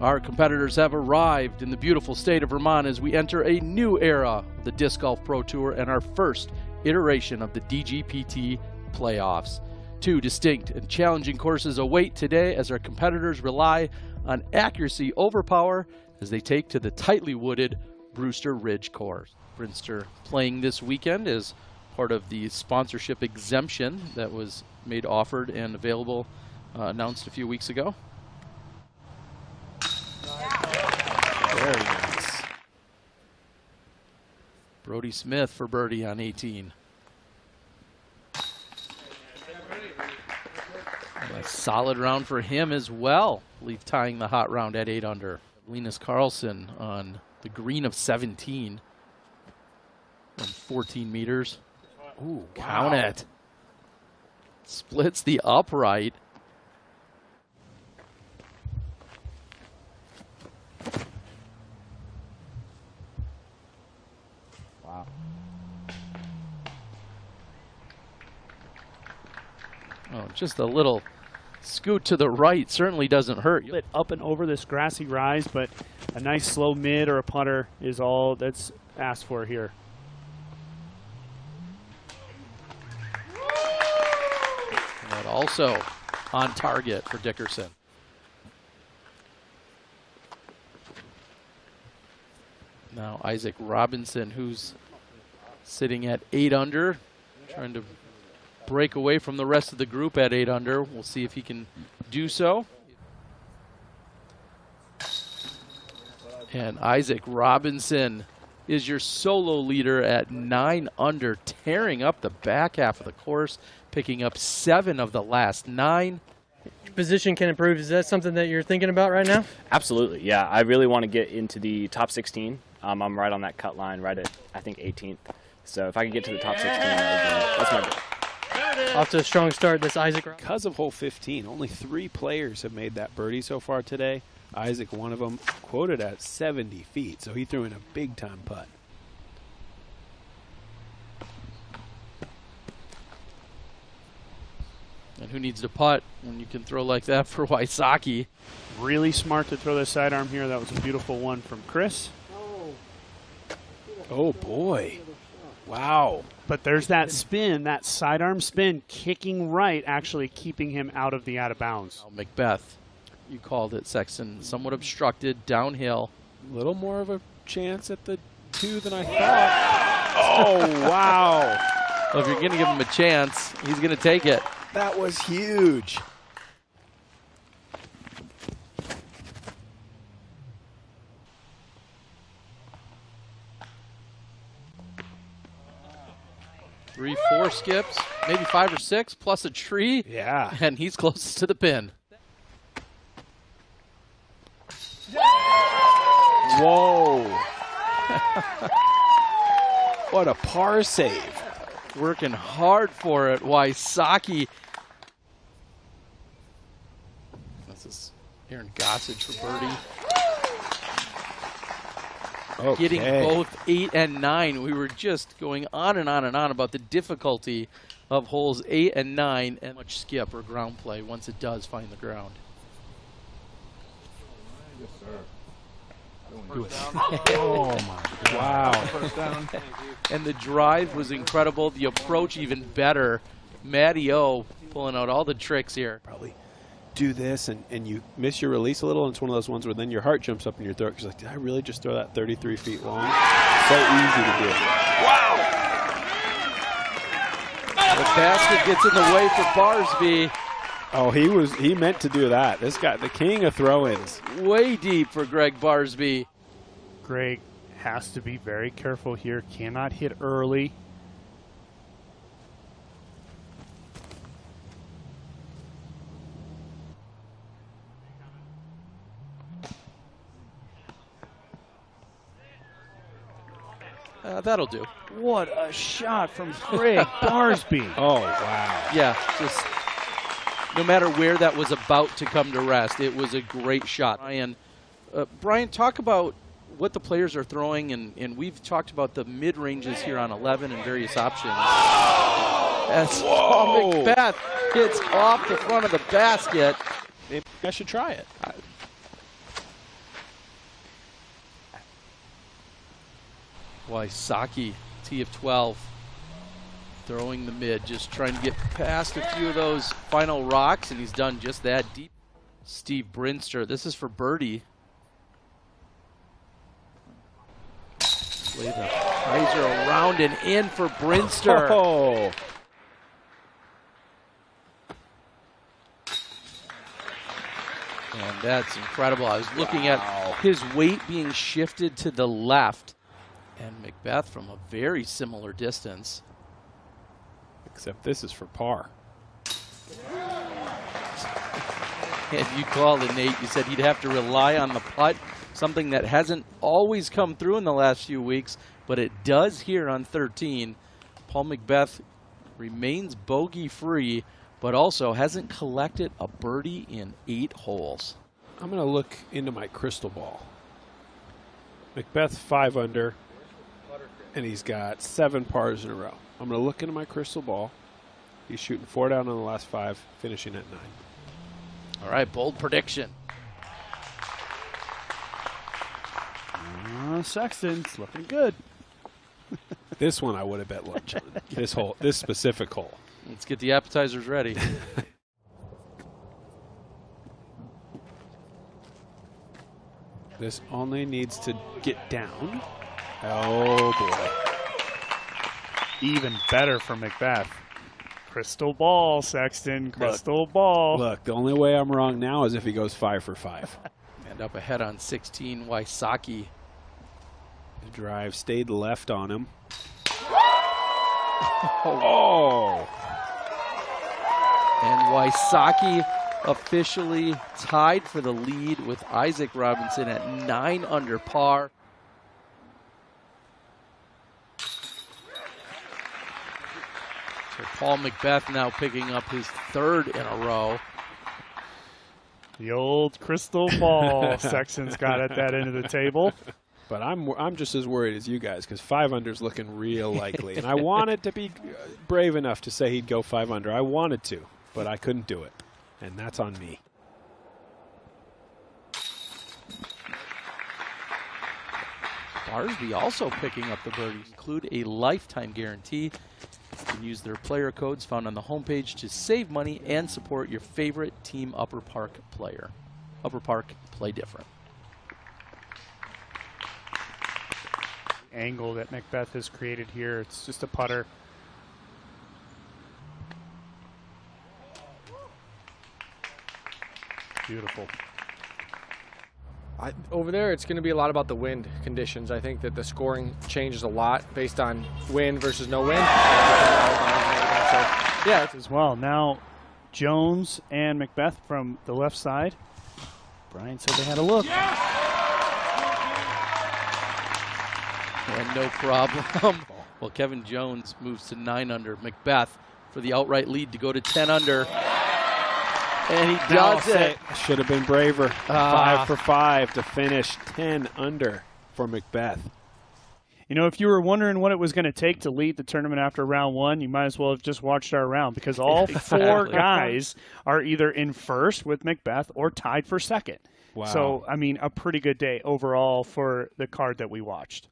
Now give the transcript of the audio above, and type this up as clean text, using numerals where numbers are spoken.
Our competitors have arrived in the beautiful state of Vermont as we enter a new era of the Disc Golf Pro Tour and our first iteration of the DGPT playoffs. Two distinct and challenging courses await today as our competitors rely on accuracy over power as they take to the tightly wooded Brewster Ridge course. Brewster playing this weekend as part of the sponsorship exemption that was made offered and available, announced a few weeks ago. Very nice. Brody Smith for birdie on 18. A solid round for him as well, tying the hot round at 8 under. Linus Carlson on the green of 17 from 14 meters. Ooh, count it. Splits the upright. Wow. Oh, just a little scoot to the right certainly doesn't hurt. Up and over this grassy rise, but a nice slow mid or a putter is all that's asked for here. But also on target for Dickerson. Now Isaac Robinson, who's sitting at 8 under, trying to break away from the rest of the group at 8 under. We'll see if he can do so. And Isaac Robinson is your solo leader at 9 under, tearing up the back half of the course, picking up 7 of the last 9. Position can improve. Is that something that you're thinking about right now? Absolutely, yeah. I really want to get into the top 16. I'm right on that cut line, right at, I think, 18th. So if I can get to the top 16, that's my goal. Off to a strong start, this Isaac. Because of hole 15, only 3 players have made that birdie so far today. Isaac, one of them, quoted at 70 feet, so he threw in a big-time putt. And who needs to putt when you can throw like that for Wysocki? Really smart to throw the sidearm here. That was a beautiful one from Chris. Oh, boy. Wow. But there's that spin, that sidearm spin, kicking right, actually keeping him out of bounds. Oh, Macbeth, you called it, Sexton. Somewhat obstructed, downhill. A little more of a chance at the 2 than I thought. Oh, wow. Well, if you're going to give him a chance, he's going to take it. That was huge. Three, 4 skips, maybe 5 or 6, plus a tree. Yeah. And he's closest to the pin. Whoa. What a par save. Working hard for it, Wysocki. This is Aaron Gossage for birdie. Okay. Getting both 8 and 9. We were just going on and on and on about the difficulty of holes 8 and 9 and much skip or ground play once it does find the ground. Yes, sir. Oh, my. Wow. And the drive was incredible. The approach even better. Matty O pulling out all the tricks here. Probably do this and you miss your release a little, and it's one of those ones where then your heart jumps up in your throat because like, did I really just throw that 33 feet long? So easy to do. Wow! The basket gets in the way for Barsby. Oh, he meant to do that. This guy, the king of throw-ins. Way deep for Greg Barsby. Greg has to be very careful here. Cannot hit early. That'll do. What a shot from Greg Barsby. Oh, wow. Yeah, just no matter where that was about to come to rest, it was a great shot. Brian, talk about what the players are throwing, and we've talked about the mid-ranges here on 11 and various options. As Macbeth hits off the front of the basket. Maybe I should try it. Wysocki, T of 12. Throwing the mid, just trying to get past a few of those final rocks, and he's done just that. Deep. Steve Brinster, this is for birdie. Play the riser around and in for Brinster. Oh. And that's incredible. I was looking at his weight being shifted to the left, and Macbeth from a very similar distance. Except this is for par. And you called it, Nate. You said he'd have to rely on the putt, something that hasn't always come through in the last few weeks, but it does here on 13. Paul Macbeth remains bogey-free, but also hasn't collected a birdie in 8 holes. I'm going to look into my crystal ball. Macbeth 5 under, and he's got 7 pars in a row. I'm going to look into my crystal ball. He's shooting 4 down on the last 5, finishing at 9. All right, bold prediction. Sexton's looking good. This one I would have bet lunch on. This specific hole. Let's get the appetizers ready. This only needs to get down. Oh, boy. Even better for Macbeth. Crystal ball, Sexton. Crystal ball. Look, the only way I'm wrong now is if he goes 5 for 5. And up ahead on 16, Wysocki. The drive stayed left on him. Oh! And Wysocki officially tied for the lead with Isaac Robinson at 9 under par. So Paul Macbeth now picking up his 3rd in a row. The old crystal ball Sexton's got at that end of the table. But I'm just as worried as you guys because 5 under is looking real likely. And I wanted to be brave enough to say he'd go 5 under. I wanted to, but I couldn't do it. And that's on me. Barsby also picking up the birdies. Include a lifetime guarantee. You can use their player codes found on the homepage to save money and support your favorite Team Upper Park player. Upper Park, play different. Angle that Macbeth has created here. It's just a putter. Beautiful. Over there, it's going to be a lot about the wind conditions. I think that the scoring changes a lot based on wind versus no wind. So, yeah. As well. Now, Jones and Macbeth from the left side. Brian said they had a look. And no problem. Well, Kevin Jones moves to 9 under. Macbeth for the outright lead to go to 10 under. And he does it. Should have been braver. 5 for 5 to finish 10 under for Macbeth. You know, if you were wondering what it was going to take to lead the tournament after round 1, you might as well have just watched our round because all 4 guys are either in first with Macbeth or tied for second. Wow. So, I mean, a pretty good day overall for the card that we watched.